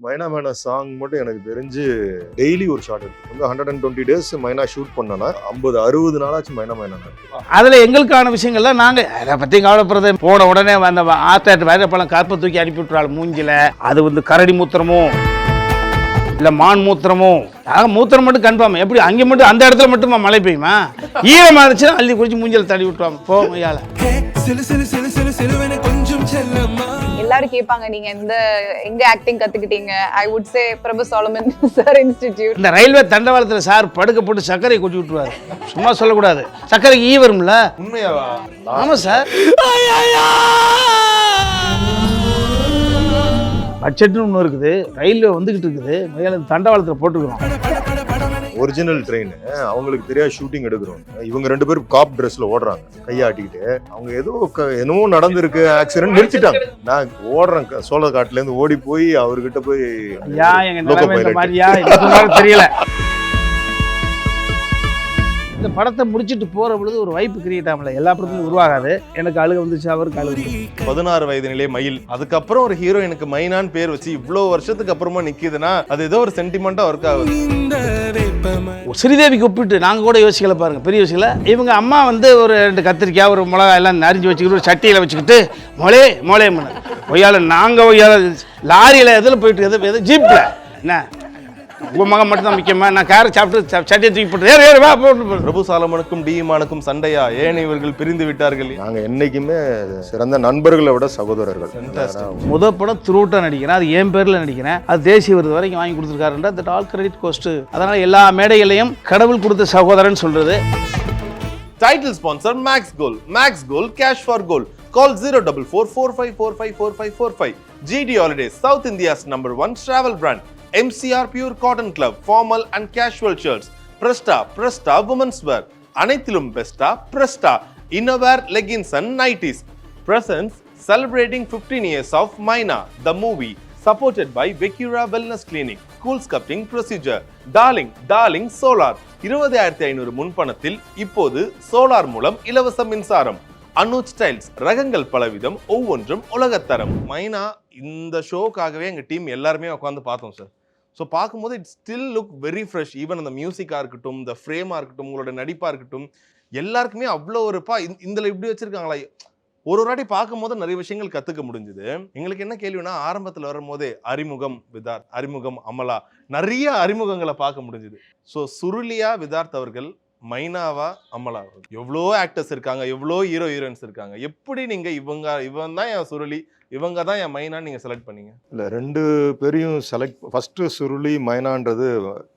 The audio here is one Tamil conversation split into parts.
மைனா மேனா சாங் மட்டும் எனக்கு தெரிஞ்சு டெய்லி ஒரு ஷாட் இருக்கு. வந்து 120 days மைனா ஷூட் பண்ணனா 50-60 நாளாச்சு மைனா இருக்கு. அதுல எங்களுக்கான விஷயங்கள்லாம் நாங்க அதை பத்தி கவலைப்படுறது போன உடனே அந்த ஆத்தாட்டு வேலைப்பழம் கற்பை தூக்கி அனுப்பி விட்டுறாள் மூஞ்சில. அது வந்து கரடி மூத்திரமோ இல்ல மான் மூத்திரமோ, மூத்திரம் மட்டும் கன்ஃபார்ம். எப்படி அங்கே மட்டும் அந்த இடத்துல மட்டுமா மழை பெய்யுமா? ஈரமா இருந்துச்சுன்னா அள்ளி குடிச்சு மூஞ்சில தள்ளி விட்டுருவாங்க. போ மையால எல்லாரும் கேட்பாங்க நீங்க எங்க ஆக்டிங் கத்துக்கிட்டீங்க. I would say Prabhu Solomon sir institute. இந்த ரயில்வே தண்டவாளத்துல சார் படுக்க போட்டு சர்க்கரை கொட்டி விட்டுருவாரு. சும்மா சொல்லக்கூடாது, சர்க்கரைக்கு வரும்ல. உண்மையாவா? ஆமா சார். பட்ஜெட்னு ஒன்று இருக்குது, ரயில்வே வந்துகிட்டு இருக்குது, மையால தண்டவாளத்தில் போட்டுக்கிறோம். ஒரிஜினல் ட்ரெயின் அவங்களுக்கு தெரியாது ஷூட்டிங் எடுக்கிறோம். இவங்க 2 பேரும் காப் ட்ரெஸ்ல ஓடுறாங்க கையாட்டிக்கிட்டு. அவங்க என்னவோ நடந்திருக்கு, ஆக்சிடென்ட் நிறுத்திட்டாங்க. நான் ஓடுறேன் சோழ காட்டுல இருந்து ஓடி போய் அவர்கிட்ட போய் தெரியல. இந்த படத்தை முடிச்சுட்டு போற பொழுது ஒரு வாய்ப்பு கிரியேட் ஆகல. எல்லா படத்துலையும் உருவாகாது. எனக்கு அழுக வந்துச்சு, அவருக்கு அழுகு. 16 வயது நிலை மயில், அதுக்கப்புறம் ஒரு ஹீரோயினுக்கு மைனான்னு பேர் வச்சு இவ்வளவு வருஷத்துக்கு அப்புறமா நிக்குதுன்னா அது ஏதோ ஒரு சென்டிமெண்டா ஒர்க் ஆகுது. ஸ்ரீதேவிக்கு ஒப்பிட்டு நாங்க கூட யோசிக்கல பாருங்க, பெரிய யோசிக்கல. இவங்க அம்மா வந்து ஒரு 2 கத்திரிக்காய் ஒரு மிளகா எல்லாம் நரிஞ்சு வச்சுக்கிட்டு ஒரு சட்டியில வச்சுக்கிட்டு மொளே ஒய்யால நாங்க ஒய்யால லாரியில எதுல போயிட்டு எது ஜீப்ல என்ன உங்க மகன் மட்டும் தான் முக்கியமா? நான் காரை சாப்பிட்டு சட்டியை தூக்கி போட்டு பிரபு சாலமனுக்கும் டிமானுக்கும் சண்டையா? ஏன் இவர்கள் பிரிந்து விட்டார்கள்? நாங்க என்னைக்குமே சிறந்த நண்பர்களை விட சகோதரர்கள். முதல் படம் த்ரூட்டா நடிக்கிறேன், அது என் பேர்ல நடிக்கிறேன், அது தேசிய விருது வரைக்கும் வாங்கி கொடுத்துருக்காருன்ற தட் ஆல் கிரெடிட் கோஸ்ட். அதனால எல்லா மேடைகளையும் கடவுள் கொடுத்த சகோதரன் சொல்றது. Title sponsor Max Gold. Max Gold, cash for gold. Call 04445454545. GD Holidays, South India's #1 travel brand. MCR Pure Cotton Club, formal and casual shirts. Presta women's wear. அனைத்திலும் பெஸ்டா Presta innerwear, leggings and nighties. Presents celebrating 15 years of Maina the movie, supported by Vecura Wellness Clinic, Cool Sculpting Procedure, Darling Solar. 20500 முன்பணத்தில் இப்போது சோலார் மூலம் இலவச மின்சாரம். அனுஜ் ஸ்டைல்ஸ், ரகங்கள் பலவிதம், ஒவ்வொன்றும் உலகத்தரம். மைனா இந்த ஷோக்காகவே எங்கள் டீம் எல்லாருமே உட்காந்து பார்த்தோம் சார். ஸோ பார்க்கும்போது it still look very fresh. Even அந்த மியூசிக்காக இருக்கட்டும், இந்த ஃப்ரேமாக இருக்கட்டும், உங்களோட நடிப்பாக இருக்கட்டும், எல்லாருக்குமே அவ்வளோ ஒருப்பா இதில் இப்படி வச்சுருக்காங்களா. ஒரு வாட்டி பார்க்கும்போது நிறைய விஷயங்கள் கற்றுக்க முடிஞ்சுது. எங்களுக்கு என்ன கேள்வினா, ஆரம்பத்தில் வரும்போதே அறிமுகம் விதார்த், அறிமுகம் அமலா, நிறைய அறிமுகங்களை பார்க்க முடிஞ்சுது. ஸோ சுருளியா விதார்த் அவர்கள், மைனாவா அமலா, எவ்வளோ ஆக்டர்ஸ் இருக்காங்க, எவ்வளோ ஹீரோயின்ஸ் இருக்காங்க. எப்படி நீங்க இவன் தான் என் சுருளி, இவங்க தான் என் மைனான்னு நீங்க செலக்ட் பண்ணீங்க? இல்லை, 2 பேரையும் செலக்ட் ஃபர்ஸ்ட் சுருளி மைனான்றது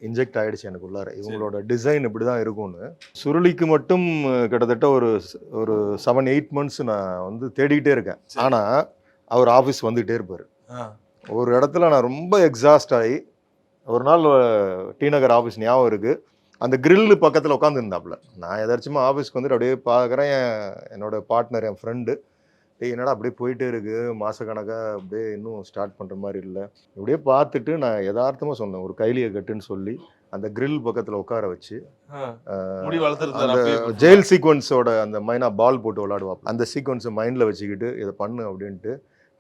இன்ஜெக்ட் ஆயிடுச்சு எனக்கு உள்ளார. இவங்களோட டிசைன் இப்படி தான் இருக்கும்னு. சுருளிக்கு மட்டும் கிட்டத்தட்ட ஒரு 7-8 months நான் வந்து தேடிக்கிட்டே இருக்கேன். ஆனால் அவர் ஆஃபீஸ் வந்துகிட்டே இருப்பார். ஒரு இடத்துல நான் ரொம்ப எக்ஸாஸ்ட் ஆகி ஒரு நாள் டி நகர் ஆஃபீஸ் ஞாபகம் இருக்குது, அந்த கிரில்லு பக்கத்தில் உட்காந்துருந்தாப்புல. நான் எதாச்சுமா ஆஃபீஸ்க்கு வந்துட்டு அப்படியே பார்க்குறேன். என்னோட பார்ட்னர், என் ஃப்ரெண்டு, என்னடா அப்படியே போயிட்டே இருக்கு, மாதக்கணக்காக அப்படியே இன்னும் ஸ்டார்ட் பண்ணுற மாதிரி இல்லை. இப்படியே பார்த்துட்டு நான் யதார்த்தமாக சொன்னேன், ஒரு கைலியை கட்டுன்னு சொல்லி அந்த கிரில் பக்கத்தில் உட்கார வச்சு அந்த ஜெயில் சீக்வன்ஸோட அந்த மைனா பால் போட்டு விளாடுவாப்ப, அந்த சீக்வன்ஸை மைண்டில் வச்சுக்கிட்டு இதை பண்ணு அப்படின்ட்டு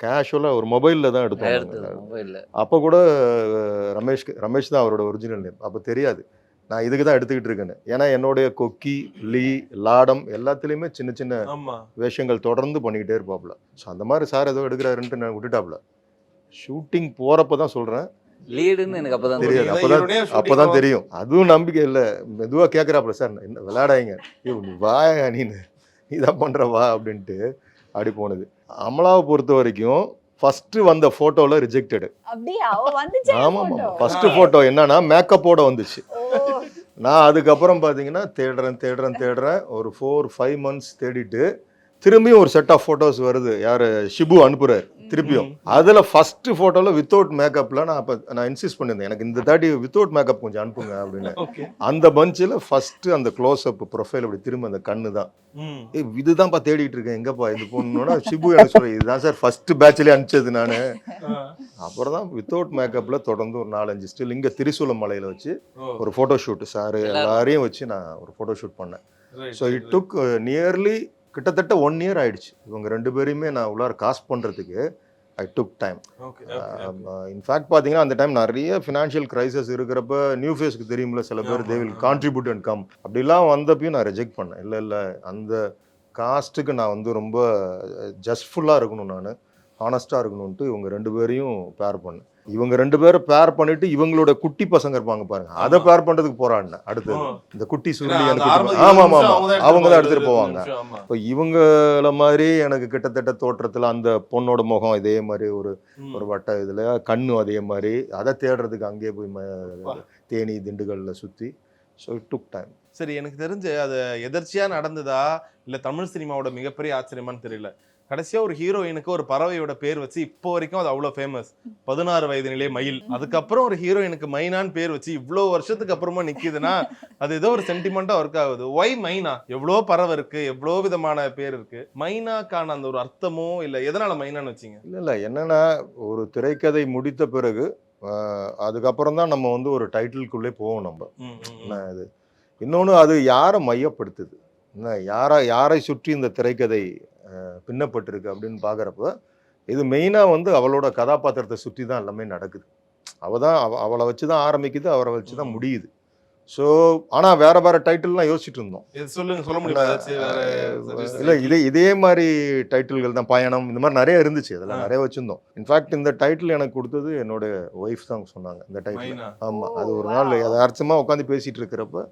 கேஷுவலாக ஒரு மொபைலில் தான் எடுத்தோம். அப்போ கூட ரமேஷ் தான் அவரோட ஒரிஜினல் நேம். அப்போ தெரியாது நான் இதுக்கு தான் எடுத்துக்கிட்டு இருக்கேன்னு. ஏன்னா என்னுடைய கொக்கி, லீ, லாடம் எல்லாத்துலேயுமே சின்ன சின்ன வேஷங்கள் தொடர்ந்து பண்ணிக்கிட்டே இருப்பாப்புல. ஸோ அந்த மாதிரி சார் ஏதோ எடுக்கிறாருன்ட்டு நான் விட்டுட்டாப்புல. ஷூட்டிங் போகிறப்ப தான் சொல்கிறேன், லீடுன்னு எனக்கு அப்போதான் தெரியாது. அப்போதான் தெரியும். அதுவும் நம்பிக்கை இல்லை, மெதுவாக கேட்குறாப்புல, சார் என்ன விளையாடாங்க, நீ வாயா, நீனு இதான் பண்ணுற வா அப்படின்ட்டு அப்படி போனது. அமலாவை பொறுத்த வரைக்கும் ஃபர்ஸ்ட் வந்த போட்டோல ரிஜெக்டட். ஆமாம், ஃபர்ஸ்ட் போட்டோ என்னன்னா மேக்கப்போட வந்துச்சு. நான் அதுக்கப்புறம் பார்த்தீங்கன்னா தேடுறேன் ஒரு 4-5 months தேடிட்டு திரும்பியும் ஒரு செட் ஆஃப் ஃபோட்டோஸ் வருது. யார், ஷிபு அனுப்புறாரு திருப்பியும். அதில் ஃபர்ஸ்ட் ஃபோட்டோவில் வித்தவுட் மேக்கப்பில் நான் இன்சிஸ்ட் பண்ணியிருந்தேன், எனக்கு இந்த தாட்டி வித்தவுட் மேக்கப் கொஞ்சம் அனுப்புங்க அப்படின்னு. அந்த பஞ்சில் ஃபர்ஸ்ட் அந்த க்ளோஸ் அப் ப்ரொஃபைல் அப்படி திரும்ப அந்த கண்ணு தான். இதுதான்ப்பா தேடிட்டு இருக்கேன், எங்கப்பா இது பொண்ணுன்னா ஷிபு எனக்கு சொல்ல, இதுதான் சார் ஃபர்ஸ்ட் பேட்ச்லேயே அனுப்பிச்சது நான். அப்புறம் தான் வித்தவுட் மேக்கப்பில் தொடர்ந்து ஒரு 4-5 ஸ்டில் இங்கே திரிசூலம் மலையில் வச்சு ஒரு ஃபோட்டோ ஷூட், சார் எல்லாரையும் வச்சு நான் ஒரு ஃபோட்டோ ஷூட் பண்ணேன். ஸோ இட் டுக் நியர்லி கிட்டத்தட்ட 1 year ஆயிடுச்சு. இவங்க 2 பேரையுமே நான் உள்ளார காஸ்ட் பண்ணுறதுக்கு. ஐ டுக் டைம். ஓகே இன்ஃபேக்ட் பார்த்தீங்கன்னா அந்த டைம் நிறைய ஃபினான்ஷியல் கிரைசஸ் இருக்கிறப்ப நியூ ஃபேஸ்க்கு தெரியும்ல சில பேர் they will contribute and come அப்படிலாம் வந்தப்பையும் நான் ரிஜெக்ட் பண்ணேன். இல்லை அந்த காஸ்ட்டுக்கு நான் வந்து ரொம்ப ஜஸ்ட்ஃபுல்லாக இருக்கணும், நான் ஹானஸ்ட்டாக இருக்கணும்ன்ட்டு இவங்க 2 பேரையும் பேர் பண்ணேன். இவங்க 2 பேரும் பேர் பண்ணிட்டு இவங்களோட குட்டி பசங்க இருப்பாங்க பாருங்க, அதை பேர் பண்றதுக்கு போராடினேன். அடுத்து இந்த குட்டி சுருளி எனக்கு ஆமாம் அவங்க தான் எடுத்துட்டு போவாங்க. இப்போ இவங்கள மாதிரி எனக்கு கிட்டத்தட்ட தோற்றத்தில் அந்த பொண்ணோட முகம் இதே மாதிரி ஒரு வட்ட இதில் கண்ணு அதே மாதிரி, அதை தேடுறதுக்கு அங்கேயே போய் தேனி திண்டுக்கல்ல சுற்றி. So it took time. சரி, எனக்கு தெரிஞ்சு அது எதர்ச்சியா நடந்ததா இல்ல தமிழ் சினிமாவோட மிகப்பெரிய ஆச்சரியமான்னு தெரியல, கடைசியா ஒரு ஹீரோயினுக்கு ஒரு பறவையோட பேர் வச்சு இப்போ வரைக்கும் அது அவ்வளவு ஃபேமஸ், 16 வயது நிலை மயில். அதுக்கப்புறம் ஒரு ஹீரோயினுக்கு மைனான்னு பேர் வச்சு இவ்வளவு வருஷத்துக்கு அப்புறமா நிக்குதுன்னா அது ஏதோ ஒரு சென்டிமெண்டா ஒர்க் ஆகுது. ஒய் மைனா? எவ்வளோ பறவை இருக்கு, எவ்வளோ விதமான பேர் இருக்கு, மைனாக்கான அந்த ஒரு அர்த்தமோ இல்ல எதனால மைனான்னு வச்சீங்க? இல்லை என்னன்னா, ஒரு திரைக்கதை முடித்த பிறகு அதுக்கப்புறம் தான் நம்ம வந்து ஒரு டைட்டிலுக்குள்ளே போவோம் நம்ம. என்ன இது இன்னொன்று, அது யாரை மையப்படுத்துது, என்ன யாரை சுற்றி இந்த திரைக்கதை பின்னப்பட்டிருக்கு அப்படின்னு பார்க்குறப்ப இது மெயினாக வந்து அவளோட கதாபாத்திரத்தை சுற்றி தான் எல்லாமே நடக்குது. அவளை வச்சு தான் ஆரம்பிக்குது, அவரை வச்சு தான் முடியுது. ஸோ ஆனால் வேற டைட்டில்லாம் யோசிச்சுட்டு இருந்தோம். சொல்ல முடியல. இல்லை இதே மாதிரி டைட்டில்கள் தான், பயணம் இந்த மாதிரி நிறைய இருந்துச்சு, அதெல்லாம் நிறைய வச்சுருந்தோம். இன்ஃபேக்ட் இந்த டைட்டில் எனக்கு கொடுத்தது என்னோட ஒய்ஃப் தான் சொன்னாங்க இந்த டைட்டில். ஆமாம், அது ஒரு நாள் யதார்த்தமாக உட்காந்து பேசிகிட்டு இருக்கிறப்ப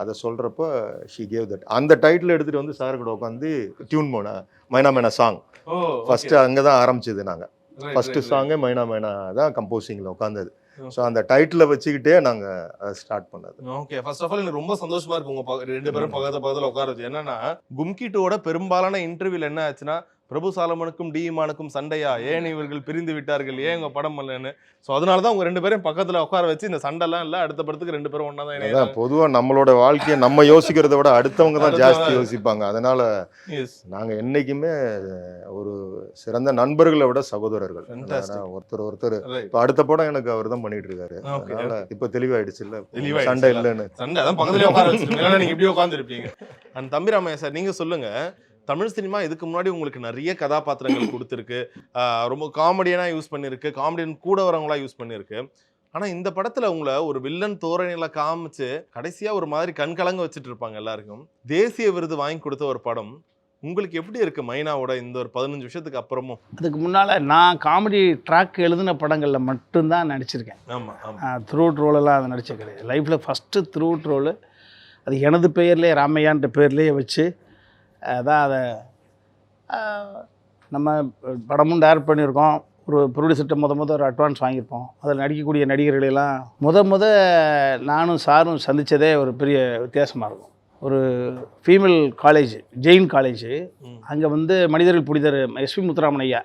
அதை சொல்கிறப்ப ஷி கேவ் தட். அந்த டைட்டில் எடுத்துகிட்டு வந்து சார் கூட உட்காந்து டியூன் போன மைனா மேனா சாங் ஃபஸ்ட்டு அங்கே தான் ஆரம்பிச்சது. நாங்கள் ஃபஸ்ட்டு சாங்கே மைனா மேனா தான் கம்போசிங்கில் உட்காந்தது. ஸோ அந்த டைட்டிலை வச்சுக்கிட்டே நாங்கள் ஸ்டார்ட் பண்ணது. ஓகே, ஃபர்ஸ்ட் ஆஃப் ஆல் எனக்கு ரொம்ப சந்தோஷமா இருக்கு உங்க 2 பேரும் பக்கத்துல உட்காருது. என்னன்னா, கும்கி 2ஓட பெரும்பாலான இன்டர்வியூல என்ன ஆச்சுன்னா, பிரபு சாலமனுக்கும் டி இமானுக்கும் சண்டையா, ஏன் இவர்கள் பிரிந்து விட்டார்கள், ஏன் உங்க படம் பண்ணலன்னு. ஸோ அதனாலதான் உங்க 2 பேரும் பக்கத்துல உட்கார வச்சு இந்த சண்டைலாம் இல்லை, அடுத்த படத்துக்கு 2 பேரும் ஒன்னா தான். பொதுவாக நம்மளோட வாழ்க்கையை நம்ம யோசிக்கிறத விட அடுத்தவங்க தான் ஜாஸ்தி யோசிப்பாங்க. அதனால நாங்க என்னைக்குமே ஒரு சிறந்த நண்பர்களை விட சகோதரர்கள். ஒருத்தர் இப்போ அடுத்த படம் எனக்கு அவர் தான் பண்ணிட்டு இருக்காரு. அதனால இப்போ தெளிவாயிடுச்சு, இல்ல சண்டை இல்லைன்னு. சண்டை அதான் பக்கத்துலயே உட்கார வச்சு நீங்க இப்படி உட்கார்ந்து இருப்பீங்க. அண்ட் தம்பிராமையா சார், நீங்க சொல்லுங்க, தமிழ் சினிமா இதுக்கு முன்னாடி உங்களுக்கு நிறைய கதாபாத்திரங்கள் கொடுத்துருக்கு, ரொம்ப காமெடியனா யூஸ் பண்ணிருக்கு, காமெடியன் கூட வரவங்களா யூஸ் பண்ணிருக்கு. ஆனா இந்த படத்துல உங்களை ஒரு வில்லன் தோரணையில காமிச்சு கடைசியா ஒரு மாதிரி கண்கலங்க வச்சுட்டு இருப்பாங்க எல்லாருக்கும். தேசிய விருது வாங்கி கொடுத்த ஒரு படம் உங்களுக்கு எப்படி இருக்கு மைனாவோட இந்த ஒரு 15 வருஷத்துக்கு அப்புறமும்? அதுக்கு முன்னால் நான் காமெடி ட்ராக் எழுதின படங்களில் மட்டும்தான் நடிச்சிருக்கேன். ஆமாம், த்ரூட் ரோலெல்லாம் அதை நடிச்ச கிடையாது. லைஃப்பில் ஃபஸ்ட்டு த்ரூட் ரோலு அது எனது பெயர்லேயே ராமையான்ற பேர்லேயே வச்சு அதான் அதை நம்ம படமும் டைரக்ட் பண்ணியிருக்கோம். ஒரு ப்ரொடியூசர்கிட்ட ஒரு அட்வான்ஸ் வாங்கியிருப்போம். அதில் நடிக்கக்கூடிய நடிகர்களெல்லாம் நானும் சாரும் சந்தித்ததே ஒரு பெரிய வித்தியாசமாக இருக்கும். ஒரு ஃபீமேல் காலேஜ், ஜெயின் காலேஜ், அங்கே வந்து மனிதர்கள் புனிதர் எஸ்பி முத்துராமன் ஐயா,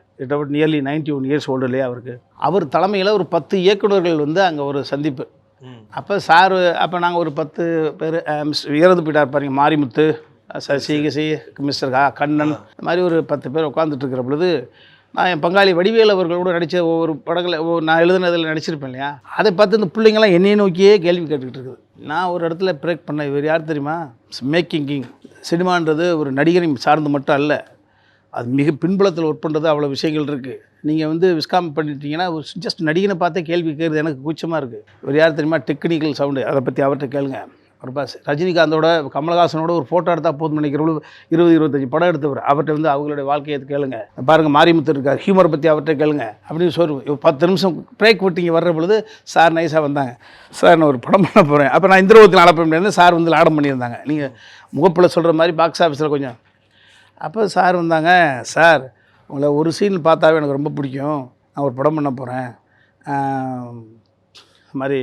நியர்லி 91 இயர்ஸ் ஓல்டு இல்லையா அவருக்கு, அவர் தலைமையில் ஒரு 10 இயக்குநர்கள் வந்து அங்கே ஒரு சந்திப்பு. அப்போ சாரு, அப்போ நாங்கள் ஒரு 10 பேர், இறந்து போயிட்டார் பாருங்க, மாரிமுத்து, சசி, மிஸ்டர் கண்ணன், இந்த மாதிரி ஒரு 10 பேர் உட்காந்துட்டு இருக்கிற பொழுது நான் என் பங்காளி வடிவேல் அவர்களோட நடித்த ஒவ்வொரு படங்களை நான் எழுதுனதில் நடிச்சிருப்பேன் இல்லையா, அதை பார்த்து இந்த பிள்ளைங்கள்லாம் என்னையை நோக்கியே கேள்வி கேட்டுக்கிட்டு இருக்குது. நான் ஒரு இடத்துல பிரேக் பண்ணேன், இவர் யார் தெரியுமா, மேக்கிங் கிங். சினிமான்றது ஒரு நடிகரை சார்ந்து மட்டும் அல்ல, அது மிக பின்புலத்தில் ஒர்க் பண்ணுறது அவ்வளோ விஷயங்கள் இருக்குது. நீங்கள் வந்து விஸ்காம் பண்ணிட்டீங்கன்னா ஜஸ்ட் நடிகனை பார்த்தே கேள்வி கேட்குறது எனக்கு கூச்சமாக இருக்குது. இவர் யார் தெரியுமா, டெக்னிக்கல் சவுண்டு, அதை பற்றி அவர்கிட்ட கேளுங்க. ஒரு பாஸ் ரஜினிகாந்தோட கமலஹாசனோட ஒரு ஃபோட்டோ எடுத்தால் போதும் நினைக்கிறவங்க 20-25 படம் எடுத்தவர். அவர்கிட்ட வந்து அவங்களுடைய வாழ்க்கையை கேளுங்க. பாருங்கள் மாரிமுத்து இருக்கார், ஹியூமரை பற்றி அவர்கிட்ட கேளுங்க அப்படின்னு சொல்லி 10 நிமிஷம் பிரேக் விட்டு இங்கே வர்ற பொழுது சார் நைஸாக வந்தாங்க. சார் நான் ஒரு படம் பண்ண போகிறேன். அப்போ நான் இந்திரவத்தில் அனுப்ப முடியாது, சார் வந்து ஆடம் பண்ணியிருந்தாங்க. நீங்கள் முகப்பில் சொல்கிற மாதிரி பாக்ஸ் ஆஃபீஸில் கொஞ்சம். அப்போ சார் வந்தாங்க, சார் உங்களை ஒரு சீன் பார்த்தாவே எனக்கு ரொம்ப பிடிக்கும், நான் ஒரு படம் பண்ண போகிறேன் மாதிரி.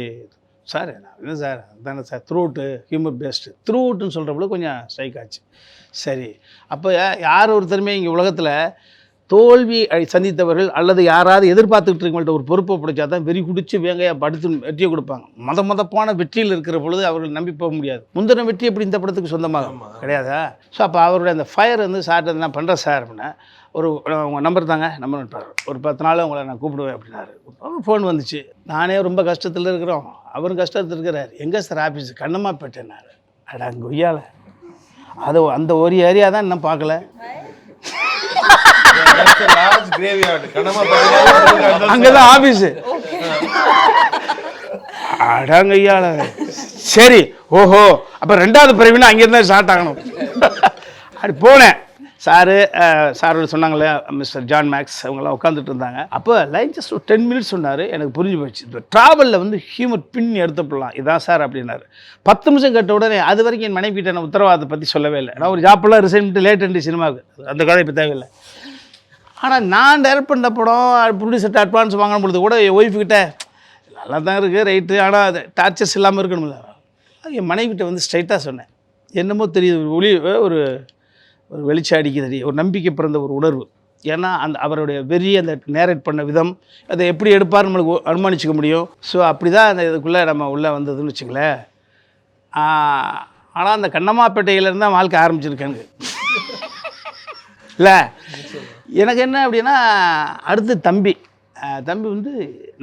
சார் என்ன சார் தானே சார், த்ரூட்டு ஹியூமர் பேஸ்டு, த்ரூட்டுன்னு சொல்கிறப்பல கொஞ்சம் ஸ்ட்ரைக் ஆச்சு. சரி, அப்போ யார் ஒருத்தருமே இங்கே உலகத்தில் தோல்வி சந்தித்தவர்கள் அல்லது யாராவது எதிர்பார்த்துக்கிட்டு இருக்கவங்கள்ட்ட ஒரு பொறுப்பை பிடிச்சா தான் வெறி குடிச்சு வேங்கையாக படுத்து வெற்றியை கொடுப்பாங்க. மதப்பான வெற்றியில் இருக்கிற பொழுது அவர்கள் நம்பி போக முடியாது. முந்தின வெற்றி எப்படி இந்த படத்துக்கு சொந்தமாக கிடையாதா? ஸோ அப்போ அவருடைய அந்த ஃபயர் வந்து சார்ட்ட நான் பண்ணுறேன் சார் அப்படின்னா, உங்கள் நம்பர் தாங்க, நம்பர் நட்பார், ஒரு 10 நாள் உங்களை நான் கூப்பிடுவேன் அப்படின்னாரு. ஃபோன் வந்துச்சு. நானே ரொம்ப கஷ்டத்தில் இருக்கிறோம், அவரும் கஷ்டத்தில் இருக்கிறார். எங்கே சார் ஆஃபீஸ்? கண்ணம்மாப்பேட்டைனார். அட அங்கே ஒய்யால அது அந்த ஒரு ஏரியா தான் இன்னும் பார்க்கல. லார்ஜ் கிரேவியார்ட் கனமா அங்கதான் ஆபீஸ். அடங்கையால சரி. ஓஹோ, அப்ப 2வது பிரிவுனா அங்கே இருந்தா ஸ்டார்ட் ஆகணும். அப்படி போனேன். சார் சொன்னாங்களே மிஸ்டர் ஜான் மேக்ஸ் அவங்கெல்லாம் உட்காந்துட்டு இருந்தாங்க. அப்போ லைன் ஜஸ்ட் ஒரு 10 மினிட்ஸ் சொன்னார். எனக்கு புரிஞ்சு போச்சு, இந்த ட்ராவலில் வந்து ஹியூமர் பின் எடுத்துப்படலாம், இதான் சார் அப்படின்னாரு. 10 நிமிஷம் கேட்ட உடனே அது வரைக்கும் என் மனைவி கிட்ட நான் உத்தரவாதத்தை பற்றி சொல்லவே இல்லை. நான் ஒரு ஜாப்பெல்லாம் ரிசைன் பண்ணிட்டு லேட் அண்ட் சினிமாவுக்கு, அந்த கதை இப்போ தேவையில்லை. ஆனால் நான் டைரக்ட் பண்ண படம் ப்ரொடியூசர்கிட்ட அட்வான்ஸ் வாங்கணும் பொழுது கூட என் ஒய்ஃப்கிட்ட நல்லா தான் இருக்குது ரைட்டு, ஆனால் அது டார்ச்சர்ஸ் இல்லாமல் இருக்கணும்ல. என் மனைவிக்கிட்ட வந்து ஸ்ட்ரைட்டாக சொன்னேன், என்னமோ தெரியுது, ஒரு வெளிச்சம் அடிக்குது, ஒரு நம்பிக்கை பிறந்த ஒரு உணர்வு. ஏன்னா அவருடைய அந்த நேரேட் பண்ண விதம், அதை எப்படி எடுப்பார் நம்மளுக்கு அனுமானிச்சிக்க முடியும். ஸோ அப்படி தான் அந்த இதுக்குள்ளே நம்ம உள்ளே வந்ததுன்னு வச்சுங்களேன். ஆனால் அந்த கண்ணம்மாப்பேட்டையிலேருந்து தான் வாழ்க்கை ஆரம்பிச்சிருக்கேங்க. இல்லை எனக்கு என்ன அப்படின்னா, அடுத்து தம்பி வந்து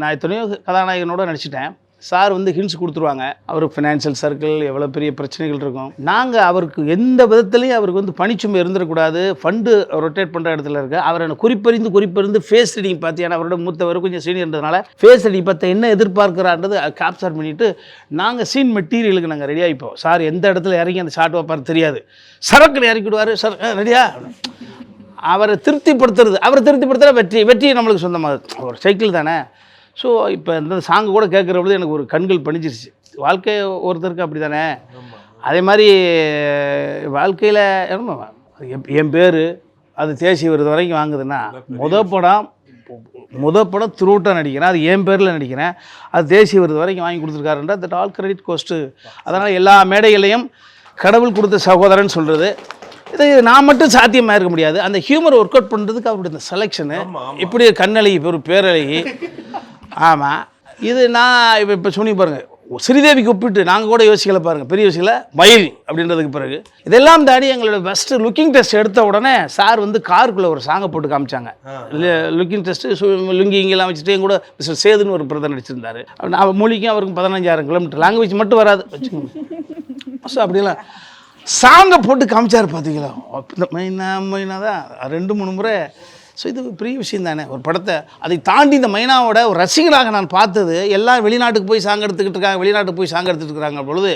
நான் எத்தனையோ கதாநாயகனோட நடிச்சிட்டேன். சார் வந்து ஹிண்ட்ஸ் கொடுத்துருவாங்க, அவருக்கு ஃபினான்ஷியல் சர்க்கிள் எவ்வளோ பெரிய பிரச்சனைகள் இருக்கும். நாங்கள் அவருக்கு எந்த விதத்துலையும் அவருக்கு வந்து பணிச்சுமை இருந்துடக்கூடாது. ஃபண்டு ரொட்டேட் பண்ணுற இடத்துல இருக்க அவர் எனக்கு குறிப்பறிந்து ஃபேஸ் ரீடிங் பார்த்து, ஏன்னா அவரோட மூத்தவர் கொஞ்சம் சீனியர்ன்றதுனால ஃபேஸ் ரீடிங் பார்த்து என்ன எதிர்பார்க்குறான்றது கேப்சர் பண்ணிவிட்டு நாங்கள் சீன் மெட்டீரியலுக்கு நாங்கள் ரெடி ஆகிப்போம். சார் எந்த இடத்துல இறங்கி அந்த ஷார்ட் வைப்பார் தெரியாது, சரக்குன்னு இறக்கிடுவார். சார் ரெடியா, அவரை திருப்திப்படுத்துகிற வெற்றி நம்மளுக்கு சொந்தமாக ஒரு சைக்கிள் தானே. ஸோ இப்போ இந்த சாங்கு கூட கேட்குற பொழுது எனக்கு ஒரு கண்கள் பணிச்சிருச்சு. வாழ்க்கை ஒருத்தருக்கு அப்படி தானே. அதே மாதிரி வாழ்க்கையில் என் பேர் அது தேசிய விருது வரைக்கும் வாங்குதுன்னா, முத படம் த்ரூட்டாக நடிக்கிறேன், அது என் பேரில் நடிக்கிறேன், அது தேசிய விருது வரைக்கும் வாங்கி கொடுத்துருக்காருன்ற தட் ஆல் கிரெடிட் கோஸ்ட்டு. அதனால் எல்லா மேடைகளையும் கடவுள் கொடுத்த சகோதரன் சொல்கிறது. இது நான் மட்டும் சாத்தியமாக இருக்க முடியாது. அந்த ஹியூமர் ஒர்க் அவுட் பண்ணுறதுக்கு அவருடைய இந்த செலெக்ஷனு, இப்படி கண்ணழகி ஒரு பேரழகி. ஆமாம், இது நான் இப்போ சொன்னி பாருங்கள், ஸ்ரீதேவிக்கு ஒப்பிட்டு நாங்கள் கூட யோசிக்கல பாருங்கள், பெரிய யோசிக்கல மயில் அப்படின்றதுக்கு பிறகு இதெல்லாம் தாண்டி எங்களோட ஃபஸ்ட்டு லுக்கிங் டெஸ்ட் எடுத்த உடனே சார் வந்து காருக்குள்ளே ஒரு சாங்கை போட்டு காமிச்சாங்க. லுக்கிங் டெஸ்ட்டு லுங்கி இங்கெல்லாம் வச்சுட்டு என் கூட மிஸ்டர் சேதுன்னு ஒரு பிரதர் நடிச்சிருந்தார். மொழிக்கும் அவருக்கும் 15,000 கிலோமீட்டர், லாங்குவேஜ் மட்டும் வராது வச்சுக்கோங்க. ஸோ அப்படிலாம் சாங்கை போட்டு காமிச்சார். பார்த்தீங்களா, இந்த மைனா தான் 2-3 முறை. ஸோ இது பெரிய விஷயம் தானே ஒரு படத்தை. அதை தாண்டி இந்த மைனாவோட ஒரு ரசிகராக நான் பார்த்தது, எல்லாம் வெளிநாட்டுக்கு போய் சாங் எடுத்துக்கிட்டு இருக்காங்க, வெளிநாட்டுக்கு போய் சாங் எடுத்துகிட்டு இருக்கிறாங்க பொழுது,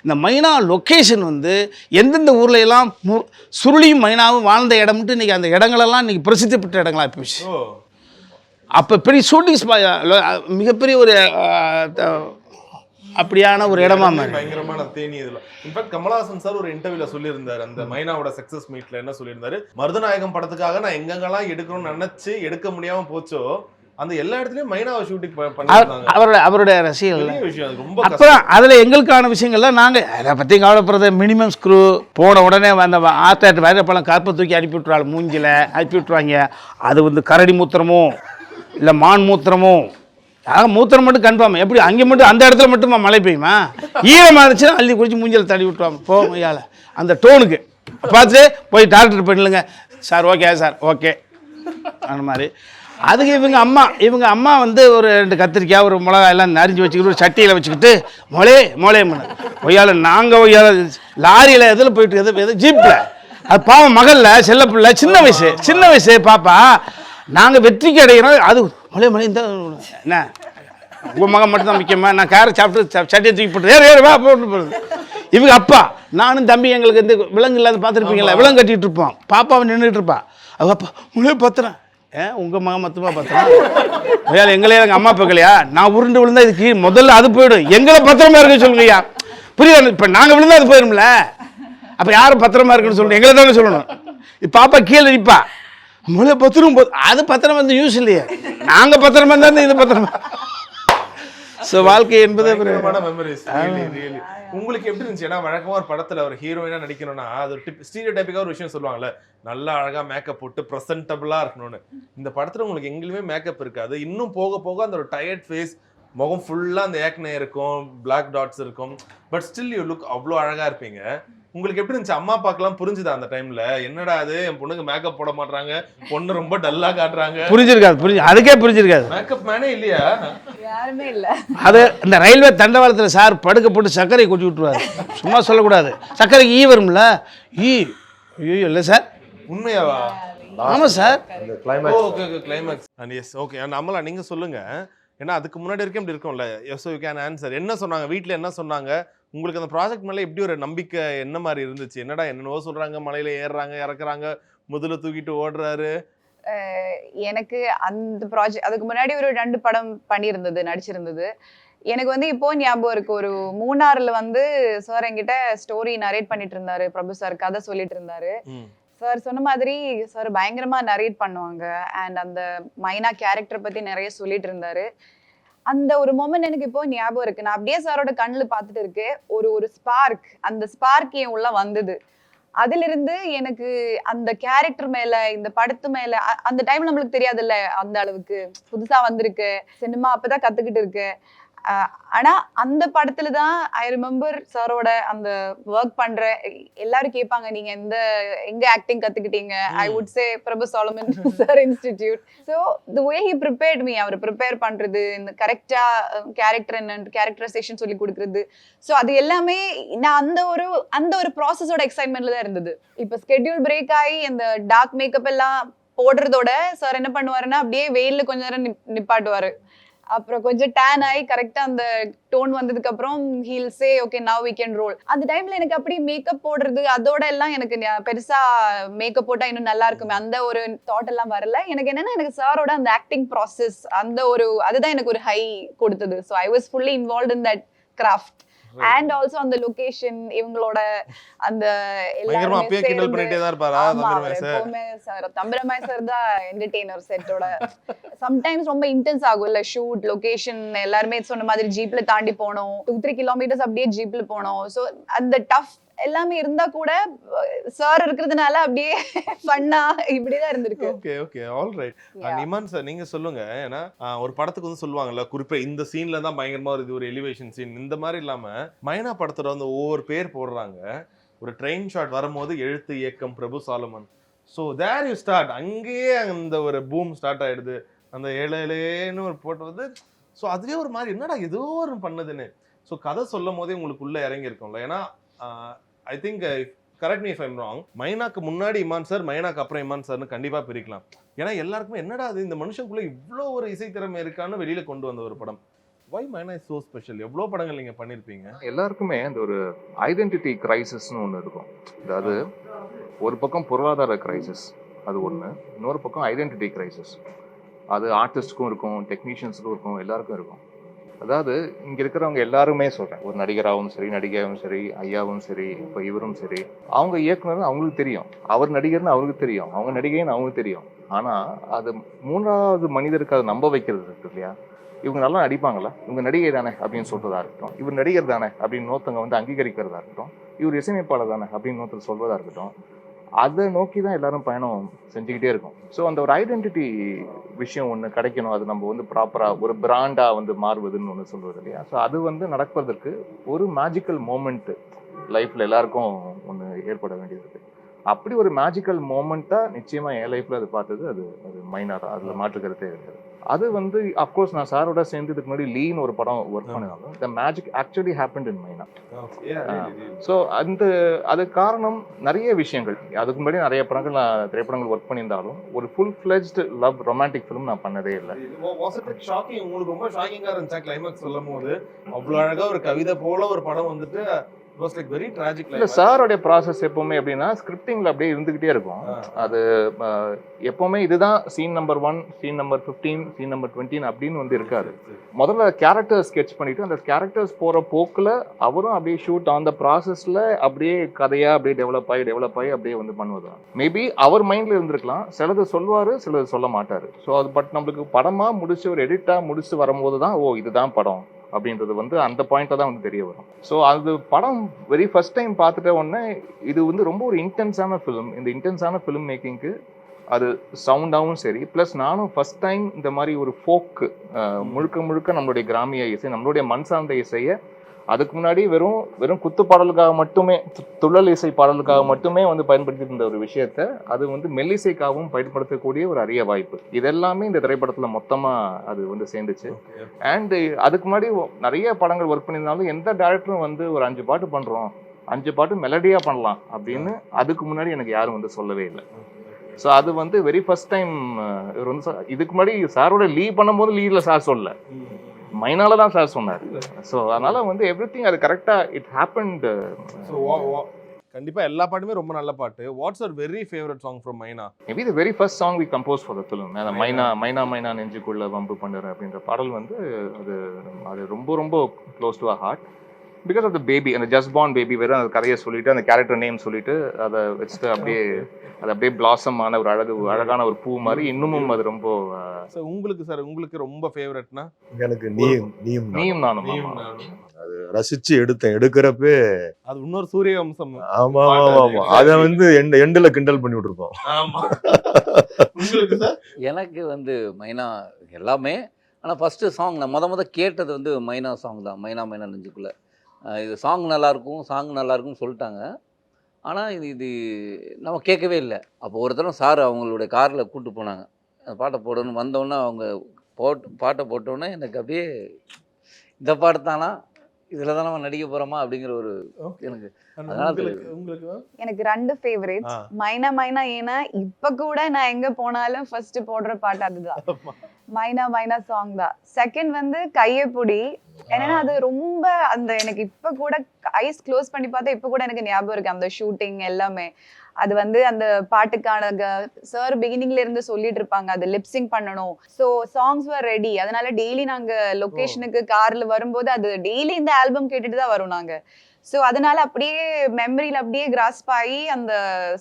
இந்த மைனா லொக்கேஷன் வந்து எந்தெந்த ஊரில் எல்லாம் சுருளியும் மைனாவும் வாழ்ந்த இடம்ட்டு இன்றைக்கி அந்த இடங்களெல்லாம் இன்றைக்கி பிரசித்தி பெற்ற இடங்களாக போயிடுச்சு. அப்போ பெரிய ஷூட்டிங் மிகப்பெரிய ஒரு அப்படியான ஒரு இடமா பயங்கரமான தேனி. இதுல இன்ஃபேக்ட் கமலஹாசன் சார் ஒரு இன்டர்வியூல சொல்லியிருந்தாரு, அந்த மைனாவோட சக்சஸ் மீட்ல என்ன சொல்லியிருந்தாரு, மருதநாயகம் படத்துக்காக நான் எங்கெங்கெல்லாம் எடுக்கணும்னு நினைச்சு எடுக்க முடியாம போச்சோ அந்த எல்லா இடத்துலயும் மைனாவை ஷூட்டிங் பண்ணிருந்தாங்க. அவருடைய ரசிகர்கள் விஷயம் ரொம்ப. அப்புறம் அதுல எங்களுக்கான விஷயங்கள்லாம் நாங்க அதை பத்தி கவலைப்படுறது மினிமம் ஸ்க்ரூ போன உடனே அந்த ஆத்தாட்டு வயப்பழம் கற்பை தூக்கி அனுப்பி விட்டுருவாங்க, மூஞ்சில அனுப்பி விட்டுருவாங்க. அது வந்து கரடி மூத்திரமோ இல்லை மான் மூத்திரமோ, மூத்திரம் மட்டும் கன்ஃபார்ம். எப்படி அங்கே மட்டும் அந்த இடத்துல மட்டுமா மழை பெய்யுமா? ஈரமாக இருந்துச்சுன்னா அள்ளி குடிச்சு மூஞ்சில் தள்ளி விட்டுருவாங்க. போயால அந்த டோனுக்கு பார்த்துட்டு போய் டாக்டர் பண்ணிடுங்க சார், ஓகே சார் ஓகே அந்த மாதிரி. அதுக்கு இவங்க அம்மா வந்து ஒரு 2 கத்திரிக்காய் ஒரு மிளகாய் எல்லாம் நரிஞ்சு வச்சுக்கிட்டு ஒரு சட்டியில் வச்சுக்கிட்டு மொழே ஒய்யால நாங்கள் ஒய்யால லாரியில் எதில் போயிட்டு எது ஜீப்பில், அது பாவம் மகளில் செல்ல பிள்ளை சின்ன வயசு பாப்பா. நாங்கள் வெற்றிக்கு அடைகிறோம், அது மொழி இந்த என்ன உங்கள் மகன் மட்டும்தான் முக்கியமாக, நான் காரை சாப்பிட்டு சட்டியை தூக்கி போட்டு வா போட்டு போடுறது. இவங்க அப்பா நானும் தம்பி எங்களுக்கு இந்த விலங்கு இல்லாத பார்த்துருப்பீங்களா, விலங்கு கட்டிகிட்டு இருப்போம், பாப்பாவை நின்றுட்டு இருப்பா. அவங்க அப்பா மொழியை பத்துறேன், உங்கள் மகன் மொத்தமாக பத்துறேன் ஐயா, எங்களே எங்கள் அம்மா பார்க்கலையா, நான் உருண்டு விழுந்தா இதுக்கு முதல்ல அது போயிடும், எங்களை பத்திரமா இருக்குன்னு சொல்லுங்கய்யா. புரியுது, இப்போ நாங்கள் விழுந்தா அது போயிடும்ல, அப்போ யாரும் பத்திரமா இருக்குன்னு சொல்லணும், எங்களை தானே சொல்லணும். இப்போ பாப்பா கீழே நிற்பா, மொழி பத்திரம் அது பத்திரம் வந்து யூஸ் இல்லையே, நாங்கள் பத்திரமா இருந்தால் இது பத்திரமா. ஸோ வாழ்க்கை என்பது மெமரிஸ். உங்களுக்கு எப்படி இருந்துச்சு? ஏன்னா வழக்கமா ஒரு படத்துல ஒரு ஹீரோயினா நடிக்கணும்னா அது ஒரு ஸ்டீரியோடைப்பிக்கா ஒரு விஷயம் சொல்லுவாங்கல்ல, நல்லா அழகா மேக்கப் போட்டு ப்ரெசென்டபிளா இருக்கணும்னு. இந்த படத்துல உங்களுக்கு எங்கேயுமே மேக்கப் இருக்காது, இன்னும் போக போக அந்த ஒரு டயர்ட் ஃபேஸ், முகம் ஃபுல்லா அந்த ஏக்னே இருக்கும், பிளாக் டாட்ஸ் இருக்கும், பட் ஸ்டில் யூ லுக் அவ்வளோ அழகா இருப்பீங்க. உங்களுக்கு எப்படி இருந்துச்சு? அம்மா அப்பாக்கெல்லாம் புரிஞ்சுதா அந்த டைம்ல, என்னடா அது என் பொண்ணுக்கு மேக்கப் போட மாட்டாங்க, பொண்ணு ரொம்ப டல்லா காட்டுறாங்க? புரிஞ்சிருக்காது, அதுக்கே புரிஞ்சிருக்காது. மேக்கப் மேனே இல்லையா? யாருமே இல்ல. அது இந்த ரயில்வே தண்டவாளத்தில் சார் படுக்க போட்டு சர்க்கரை கொட்டி விட்டுருவாரு, சும்மா சொல்லக்கூடாது, சர்க்கரைக்கு ஈ வரும்ல, ஈ ஐயோ இல்லை சார். உண்மையாவா? ஆமாம் சார். அந்த climax okay okay climax and yes okay and Amala நீங்க சொல்லுங்க. ஏன்னா அதுக்கு முன்னாடி வரைக்கும் இப்படி இருக்கும்ல. Yes you can answer. என்ன சொன்னாங்க வீட்ல, என்ன சொன்னாங்க உங்களுக்கு? அந்த ப்ராஜெக்ட் மேல எப்படி ஒரு நம்பிக்கை என்ன மாதிரி இருந்துச்சு? என்னடா என்னென்னவோ சொல்றாங்க, மலையில ஏறுறாங்க இறக்குறாங்க, முதல்ல தூக்கிட்டு ஓடுறாரு. எனக்கு அந்த ப்ராஜெக்ட் அதுக்கு முன்னாடி ஒரு 2 படம் நடிச்சிருந்தது. எனக்கு வந்து இப்போ ஞாபகம் இருக்கு, ஒரு மூணாறுல வந்து சார் என்கிட்ட ஸ்டோரி நரேட் பண்ணிட்டு இருந்தாரு. பிரபு சார் கதை சொல்லிட்டு இருந்தாரு. சார் சொன்ன மாதிரி சார் பயங்கரமா நரேட் பண்ணுவாங்க. அண்ட் அந்த மைனா கேரக்டர் பத்தி நிறைய சொல்லிட்டு இருந்தாரு. அந்த ஒரு மொமெண்ட் எனக்கு இப்போ ஞாபகம் இருக்கு. நான் அப்படியே சாரோட கண்ணுல பார்த்துட்டு இருக்கேன். ஒரு ஸ்பார்க், அந்த ஸ்பார்க் என் உள்ள வந்தது. அதுல இருந்து எனக்கு அந்த கேரக்டர் மேல, இந்த படத்து மேல அந்த டைம்ல நம்மளுக்கு தெரியாதுல்ல, அந்த அளவுக்கு புதுசா வந்திருக்கு சினிமா, அப்பதான் கத்துக்கிட்டு இருக்கு. ஆனா அந்த படத்துல தான் ஐ ரிமெம்பர் சாரோட அந்த ஒர்க் பண்ற எல்லாரும் கேட்பாங்க நீங்க எங்க ஆக்டிங் கத்துக்கிட்டீங்க. I would say Prabhu Solomon sir institute. So the way he prepared me, அவர் ப்ரிப்பேர் பண்றது, இந்த கரெக்டா கேரக்டர் என்ன கேரக்டரைசேஷன் சொல்லி கொடுக்கறது. ஸோ அது எல்லாமே நான் அந்த ஒரு ப்ராசஸோட எக்ஸைட்மெண்ட்ல தான் இருந்தது. இப்போ ஸ்கெட்யூல் பிரேக் ஆகி அந்த டார்க் மேக்கப் எல்லாம் போடுறதோட சார் என்ன பண்ணுவாருன்னா அப்படியே வெயில்ல கொஞ்ச நேரம் நிப்பாட்டுவாரு. அப்புறம் கொஞ்சம் டேன் ஆகி கரெக்டா அந்த டோன் வந்ததுக்கு அப்புறம் he'll say okay now we can roll. அந்த டைம்ல எனக்கு அப்படி மேக்கப் போடுறது அதோட எல்லாம் எனக்கு பெருசா மேக்கப் போட்டா இன்னும் நல்லா இருக்குமே அந்த ஒரு தாட் எல்லாம் வரல. எனக்கு என்னன்னா எனக்கு சாரோட அந்த ஆக்டிங் ப்ராசஸ் அதுதான் எனக்கு ஒரு ஹை கொடுத்தது. So I was fully involve in that craft. And also அந்த லொகேஷன், இவங்களோட அந்த பயங்கரமா அப்பே கிண்டல் பண்ணிட்டே தான் இருப்பாரா தம்பிரமாய் சார்? எப்பவுமே சார் தம்பிரமாய் சார் தான் என்டர்டெய்னர் செட்டோட. சம்டைம்ஸ் ரொம்ப இன்டென்ஸ் ஆகும்ல ஷூட் லொகேஷன். எல்லாருமே சொன்ன மாதிரி ஜீப்ல தாண்டி போனோம், 2-3 கிலோமீட்டர்ஸ் அப்படியே ஜீப்ல போனோம். ஸோ அந்த டஃப் எல்லாமே இருந்தா கூட சார் இருக்கிறதுனால அப்படியே ஃபன்னா இப்படிதான் இருந்திருக்கு. Okay okay all right. And Imman sir நீங்க சொல்லுங்க. ஏன்னா ஒரு படத்துக்கு வந்து சொல்லுவாங்கல்ல, குறிப்பா இந்த சீன்ல தான் பயங்கரமா ஒரு எலிவேஷன் சீன், இந்த மாதிரி இல்லாம மைனா படத்தோட வந்து ஒவ்வொரு பேர் போடுறாங்க. ஒரு ட்ரெயின் ஷாட் வரும்போது எழுத்து இயக்கம் Prabhu Solomon. So there you start, அங்கேயே அந்த ஒரு பூம் ஸ்டார்ட் ஆயிடுது. அந்த ஏழேன்னு ஒரு போட்டு வந்து ஸோ அதுவே ஒரு மாதிரி என்னடா ஏதோ ஒரு பண்ணுதுன்னு. ஸோ கதை சொல்லும் போதே உங்களுக்கு உள்ள இறங்கி இருக்கும்ல. ஏன்னா I think correct me if I'm wrong, மைனாக்கு முன்னாடி இமான் சார், மைனாக்கு அப்புறம் இமான் சார்னு கண்டிப்பா பிரிக்கலாம். ஏன்னா எல்லாருக்குமே என்னடா அது இந்த மனுஷனுக்குள்ள இவ்வளோ ஒரு இசைத்திறமை இருக்கான்னு வெளியில கொண்டு வந்த ஒரு படம். வை மைனா இஸ் சோ ஸ்பெஷல்? எவ்வளோ படங்கள் நீங்க பண்ணிருப்பீங்க. எல்லாருக்குமே அந்த ஒரு ஐடென்டிட்டி கிரைசிஸ்னு ஒன்று இருக்கும். அதாவது ஒரு பக்கம் பொருளாதார கிரைசிஸ் அது ஒன்று, இன்னொரு பக்கம் ஐடென்டிட்டி கிரைசிஸ். அது ஆர்டிஸ்டுக்கும் இருக்கும், டெக்னீஷியன்ஸுக்கும் இருக்கும், எல்லாருக்கும் இருக்கும். அதாவது இங்கே இருக்கிறவங்க எல்லாருமே சொல்கிறேன், ஒரு நடிகராகவும் சரி, நடிகையாகவும் சரி, ஐயாவும் சரி, இப்போ இவரும் சரி, அவங்க இயக்குனர்னு அவங்களுக்கு தெரியும், அவர் நடிகர்னு அவருக்கு தெரியும், அவங்க நடிகைன்னு அவங்களுக்கு தெரியும். ஆனால் அது மூன்றாவது மனிதருக்கு அதை நம்ப வைக்கிறது இருக்கு இல்லையா? இவங்க நல்லா நடிப்பாங்களா, இவங்க நடிகை தானே அப்படின்னு சொல்றதா இருக்கட்டும், இவர் நடிகர் தானே அப்படின்னு இன்னொருத்தவங்க வந்து அங்கீகரிக்கிறதா இருக்கட்டும், இவர் இசையமைப்பாளர் தானே அப்படின்னு இன்னொருத்தர் சொல்வதா இருக்கட்டும், அதை நோக்கி தான் எல்லாரும் பயணம் செஞ்சுக்கிட்டே இருக்கும். ஸோ அந்த ஒரு ஐடென்டிட்டி விஷயம் ஒன்று கிடைக்கணும், அது நம்ம வந்து ப்ராப்பராக ஒரு பிராண்டாக வந்து மாறுவதுன்னு ஒன்று சொல்வது இல்லையா? ஸோ அது வந்து நடப்பதற்கு ஒரு மேஜிக்கல் மூமெண்ட்டு லைஃப்பில் எல்லாருக்கும் ஒன்று ஏற்பட வேண்டியது இருக்குது. அப்படி ஒரு மேஜிக்கல் மூமெண்ட்டாக நிச்சயமாக என் லைஃப்பில் அது பார்த்தது அது மைனா தான், அதில் மாற்றுக்கிறதே இருக்குது. அது வந்து அஃப்கோர்ஸ் நான் சாரோட சேர்ந்து இதுக்கு முன்னாடி லீன் ஒரு படம் ஒர்க் பண்ணினாலும் the magic actually happened in மைனா. ஸோ அதுக்கு காரணம் நிறைய விஷயங்கள். அதுக்கு முன்னாடி நிறைய படங்கள் நான் திரைப்படங்கள் ஒர்க் பண்ணியிருந்தாலும் ஒரு full fledged love romantic film நான் பண்ணதே இல்லை. உங்களுக்கு ரொம்ப ஷாக்கிங்காக இருந்துச்சா கிளைமேக்ஸ் சொல்லும் போது? அவ்வளோ அழகாக ஒரு கவிதை போல ஒரு படம் வந்துட்டு வெரி ட்ராஜிக். இல்லை சாரோடைய ப்ராசஸ் எப்பவுமே எப்படின்னா ஸ்கிரிப்டிங்கில் அப்படியே இருந்துக்கிட்டே இருக்கும். அது எப்பவுமே இதுதான் scene number 1, scene number 15, scene number 20 அப்படின்னு வந்து இருக்காது. முதல்ல கேரக்டர் ஸ்கெட்ச் பண்ணிட்டு அந்த கேரக்டர்ஸ் போகிற போக்கில் அவரும் அப்படியே ஷூட் ஆன் த ப்ராசஸில் அப்படியே கதையாக அப்படியே டெவலப் ஆகி அப்படியே வந்து பண்ணுவது. மேபி அவர் மைண்டில் இருந்திருக்கலாம், சிலது சொல்வார், சிலது சொல்ல மாட்டார். ஸோ அது பட் நம்மளுக்கு படமாக முடிச்சு ஒரு எடிட்டாக முடிச்சு வரும்போது தான் ஓ இதுதான் படம் அப்படின்றது வந்து அந்த பாயிண்ட்ல தான் வந்து தெரிய வரும். ஸோ அது படம் வெரி ஃபர்ஸ்ட் டைம் பார்த்துட்ட உடனே இது வந்து ரொம்ப ஒரு இன்டென்ஸான ஃபிலிம். இந்த இன்டென்ஸான ஃபிலிம் மேக்கிங்க்கு அது சவுண்டாகவும் சரி, ப்ளஸ் நானும் ஃபர்ஸ்ட் டைம் இந்த மாதிரி ஒரு ஃபோக்கு முழுக்க நம்மளுடைய கிராமிய இசை, நம்மளுடைய மண் சார்ந்த இசையை அதுக்கு முன்னாடி வெறும் குத்து பாடலுக்காக மட்டுமே, துள்ளல் இசை பாடலுக்காக மட்டுமே வந்து பயன்படுத்திட்டு இருந்த ஒரு விஷயத்த அது வந்து மெல்லிசைக்காகவும் பயன்படுத்தக்கூடிய ஒரு அரிய வாய்ப்பு. இதெல்லாமே இந்த திரைப்படத்தில் மொத்தமாக அது வந்து சேர்ந்துச்சு. அண்ட் அதுக்கு முன்னாடி நிறைய படங்கள் ஒர்க் பண்ணியிருந்தாலும் எந்த டேரக்டரும் வந்து ஒரு 5 பாட்டு பண்ணுறோம், 5 பாட்டு மெலடியாக பண்ணலாம் அப்படின்னு அதுக்கு முன்னாடி எனக்கு யாரும் வந்து சொல்லவே இல்லை. ஸோ அது வந்து வெரி ஃபர்ஸ்ட் டைம் இவர் வந்து இதுக்கு முன்னாடி சாரோட லீவ் பண்ணும்போது லீவ்ல சார் சொல்லல, மைனால தான் சார் சொன்னார். ஸோ அதனால வந்து எவ்ரி திங் அது கரெக்டாக இட் ஹேப்பன்ட். கண்டிப்பா எல்லா பாட்டுமே ரொம்ப நல்ல பாட்டு. What's your very favourite song from Mynaa? Maybe the very first song we compose for the film, அந்த மைனா மைனா மைனா நெஞ்சுக்குள்ள வம்பு பண்ணுற அப்படின்ற பாடல் வந்து அது ரொம்ப ரொம்ப close to a heart because of the baby, அந்த ஜஸ்ட் பார்ன் பேபி. வெறும் அந்த கதையை சொல்லிட்டு அந்த கேரக்டர் நேம் சொல்லிட்டு அதை வச்சுட்டு அப்படியே பிளாசம் ஆன ஒரு அழகான ஒரு பூ மாதிரி இன்னமும் அது ரொம்ப. உங்களுக்கு ரொம்ப ஃபேவரட்னா? எனக்கு நீயும் நானும். அது ரசிச்சு எடுக்கிறப்பே அது இன்னொரு சூரிய வம்சம். ஆமா அத வந்து எண்டுல கிண்டல் பண்ணி விட்டுருப்போம். உங்களுக்கு சார்? எனக்கு வந்து மைனா எல்லாமே. ஆனால் ஃபஸ்ட்டு சாங் நான் முத கேட்டது வந்து மைனா சாங் தான். மைனா மைனா நெஞ்சுக்குள்ளே இது சாங் நல்லாயிருக்கும்னு சொல்லிட்டாங்க. ஆனால் இது நம்ம கேட்கவே இல்லை. அப்போ ஒரு தடவை சார் அவங்களுடைய காரில் கூப்பிட்டு போனாங்க, அந்த பாட்டை போடணும். வந்தோடனே அவங்க பாட்டை போட்டோன்னே எனக்கு அப்படியே இந்த பாட்டு தானா, இதில் தான் நம்ம நடிக்க போகிறோமா அப்படிங்கிற ஒரு எனக்கு. எனக்கு 2 ஃபேவரேட்ஸ். மைனா மைனா ஏன்னா இப்ப கூட நான் எங்க போனாலும் ஃபர்ஸ்ட் போடுற பாட்டு அதுதான். மைனா மைனா சாங் தான். செகண்ட் வந்து கையப்புடி. ஏன்னா அது ரொம்ப அந்த எனக்கு இப்ப கூட ஐஸ் க்ளோஸ் பண்ணி பார்த்தா இப்ப கூட எனக்கு ஞாபகம் இருக்கு அந்த ஷூட்டிங் எல்லாமே. அது வந்து அந்த பாட்டுக்கான சார் பிகினிங்ல இருந்து சொல்லிட்டு இருப்பாங்க அது லிப்சிங் பண்ணணும். ஸோ சாங்ஸ் வர் ரெடி. அதனால டெய்லி நாங்க லொகேஷனுக்கு கார்ல வரும்போது அது டெய்லி இந்த ஆல்பம் கேட்டுட்டு தான் வரும் நாங்க. ஸோ அதனால அப்படியே மெமரியில் அப்படியே கிராஸ்ப் ஆகி அந்த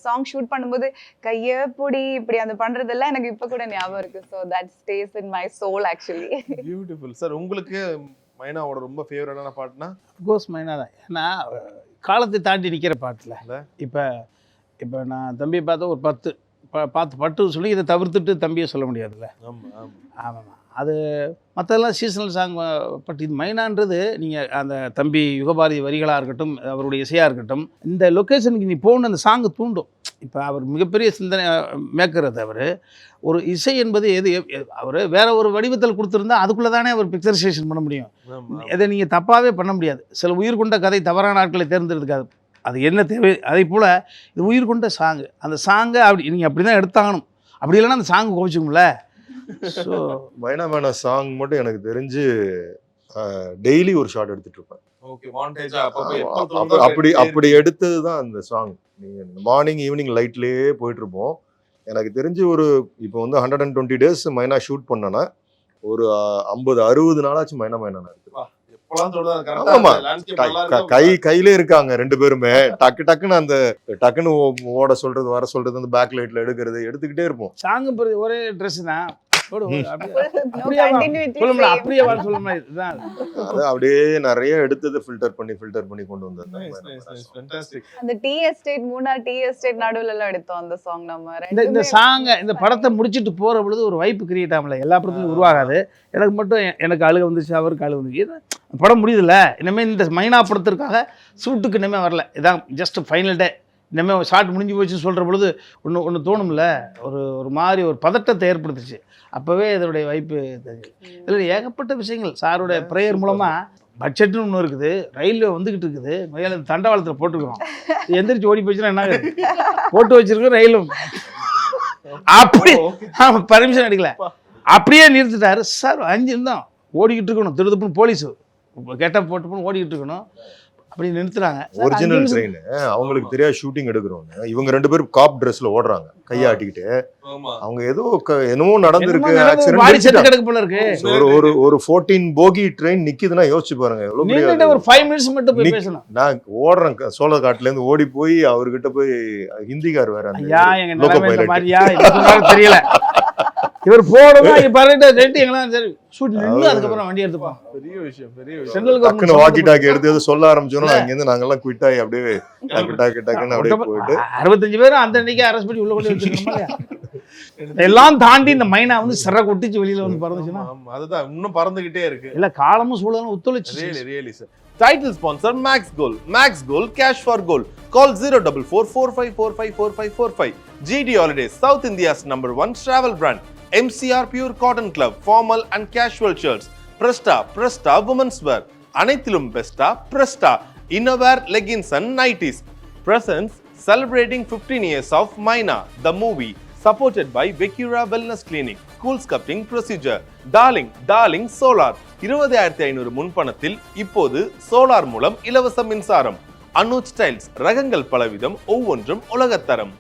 சாங் ஷூட் பண்ணும்போது கைய பொடி இப்படி அந்த பண்றதெல்லாம் எனக்கு இப்ப கூட ஞாபகம் இருக்கு. So that stays in my soul actually. Beautiful sir. உங்களுக்கு மைனாவோட ரொம்ப ஃபேவரட்டான பாட்டுனா? அஃப்கோர்ஸ் மைனா தான். ஏன்னா காலத்தை தாண்டி நிற்கிற பாட்டில் இப்போ நான் தம்பியை பார்த்தா ஒரு 10 பட்டு சொல்லி இதை தவிர்த்துட்டு தம்பியை சொல்ல முடியாதுல்ல. ஆமாம் அது மற்றெல்லாம் சீசனல் சாங். பட் இது மைனான்றது நீங்கள் அந்த தம்பி யுகபாரதி வரிகளாக இருக்கட்டும், அவருடைய இசையாக இருக்கட்டும், இந்த லொக்கேஷனுக்கு நீ போகணும் அந்த சாங்கு தூண்டும். இப்போ அவர் மிகப்பெரிய சிந்தனை மேற்கிறது. அவர் ஒரு இசை என்பது அவர் வேற ஒரு வடிவத்தில் கொடுத்துருந்தா அதுக்குள்ளே தானே அவர் பிக்சரைசேஷன் பண்ண முடியும். இதை நீங்கள் தப்பாகவே பண்ண முடியாது. சில உயிர் கொண்ட கதை தவறான ஆட்களை தேர்ந்தெடுக்காது. அது என்ன தேவை, அதே போல் இது உயிர் கொண்ட சாங்கு. அந்த சாங்கை நீங்கள் அப்படி தான் எடுத்தாகணும். அப்படி இல்லைன்னா அந்த சாங்கு கோவிச்சுக்கும்ல. ஸோ மைனா மைனா சாங் மட்டும் எனக்கு தெரிஞ்சு டெய்லி ஒரு ஷாட் எடுத்துட்டு இருப்பேன். அப்படி எடுத்தது தான் அந்த சாங். மார்னிங் ஈவினிங் லைட்லேயே போயிட்டு இருப்போம். எனக்கு தெரிஞ்சு இப்போ வந்து 120 days மைனா ஷூட் பண்ணனா ஒரு 50-60 நாளாச்சு மைனா மைனா இருக்கு. கையிலே இருக்காங்க 2 பேருமே. டக்குன்னு ஓட சொல்றது வர சொல்றது அந்த பேக் லைட்ல எடுத்துக்கிட்டே இருப்போம். சாங்கு ஒரே ட்ரெஸ் தான் அப்படியே நிறைய எடுத்தது ஃபில்டர் பண்ணி கொண்டு வந்தது. அந்த tea estate Munnar tea estate நடுவுல எல்லாம் எடுத்தோம் அந்த சாங். நம்ம இந்த சாங் இந்த படத்தை முடிச்சிட்டு போற பொழுது ஒரு வைப்பு கிரியேட் ஆகல. எல்லா படத்துலையும் உருவாகாது. எனக்கு அழுக வந்துச்சு, அவருக்கு அழுக வந்துச்சு. படம் முடியுதுல்ல, இனிமேல் இந்த மைனா படத்திற்காக ஷூட்டுக்கு இனிமேல் வரல. இதான் ஜஸ்ட் ஃபைனல் டே. இனிமேல் ஷார்ட் முடிஞ்சு போச்சுன்னு சொல்கிற பொழுது ஒன்று தோணும்ல, ஒரு மாதிரி ஒரு பதட்டத்தை ஏற்படுத்துச்சு. அப்போவே இதனுடைய வாய்ப்பு தெரிஞ்சு. இதில் ஏகப்பட்ட விஷயங்கள் சாருடைய ப்ரேயர் மூலமாக. பட்ஜெட்னு ஒன்று இருக்குது, ரயில்வே வந்துக்கிட்டு இருக்குது, மேலே தண்டவாளத்தில் போட்டுருக்கோம். எந்திரிச்சு ஓடி போச்சுன்னா என்ன போட்டு வச்சிருக்கோம் ரயிலும். அப்படி பர்மிஷன் எடுக்கல, அப்படியே நிறுத்திட்டாரு சார். 5 நிமிடம் ஓடிக்கிட்டு இருக்கணும். திருதுப்புன்னு போலீஸு கெட்டப் போட்டு ஓடிக்கிட்டு இருக்கணும். அப்படி நிறுத்துறாங்க. ஒரிஜினல் ட்ரெயின் அவங்களுக்கு தெரியாது ஷூட்டிங் எடுக்கிறோன்னு. இவங்க 2 பேரும் காப் ட்ரெஸ்ல ஓடுறாங்க கையாட்டிக்கிட்டு. அவங்க என்னமோ நடந்திருக்கு, ஒரு 14 போகி ட்ரெயின் நிக்குதுன்னா யோசிச்சு பாருங்க. ஒரு 5 minutes மட்டும் போய் பேசணும். நான் ஓடுறேன் சோழக்காட்டுல இருந்து ஓடி போய் அவர்கிட்ட போய் ஹிந்திக்கார் வேற தெரியல. இவர் போடுவோம் சரி ஷூட் நின்று அதுக்கப்புறம் வண்டி எடுத்துப்பான். பெரிய விஷயம். வாக்கி டாக்கி எடுத்து சொல்ல ஆரம்பிச்சோன்னா அங்கிருந்து நாங்கெல்லாம் குவிட் ஆகி அப்படியே டக்குன்னு அப்படியே போயிட்டு 65 பேரும் அந்த அன்னைக்கு அரெஸ்ட் பண்ணி உள்ள கொண்டு வச்சிருக்கோம். எல்லாம் தாண்டி இந்த மைனா வந்து சிற கொட்டிச்சு வெளியில வந்து பறந்துச்சுன்னா அதுதான் இன்னும் பறந்துகிட்டே இருக்கு. இல்ல காலமும் சூழலும் ஒத்துழைச்சு. Really sir. Title sponsor Max Gold. Max Gold, cash for gold. Call 04445454545. GD Holidays, South India's #1 travel brand. MCR Pure Cotton Club, formal and casual shirts. Presta women's wear. அனைத்திலும் பெஸ்டா Presta innerwear, leggings and nighties. Presents celebrating 15 years of Maina, the movie. Supported by Vecura Wellness Clinic, Cool Sculpting Procedure, Darling Solar. 20,500 முன்பணத்தில் இப்போது சோலார் மூலம் இலவச மின்சாரம். அனுஜ் டைல்ஸ், ரகங்கள் பலவிதம், ஒவ்வொன்றும் உலகத்தரம்.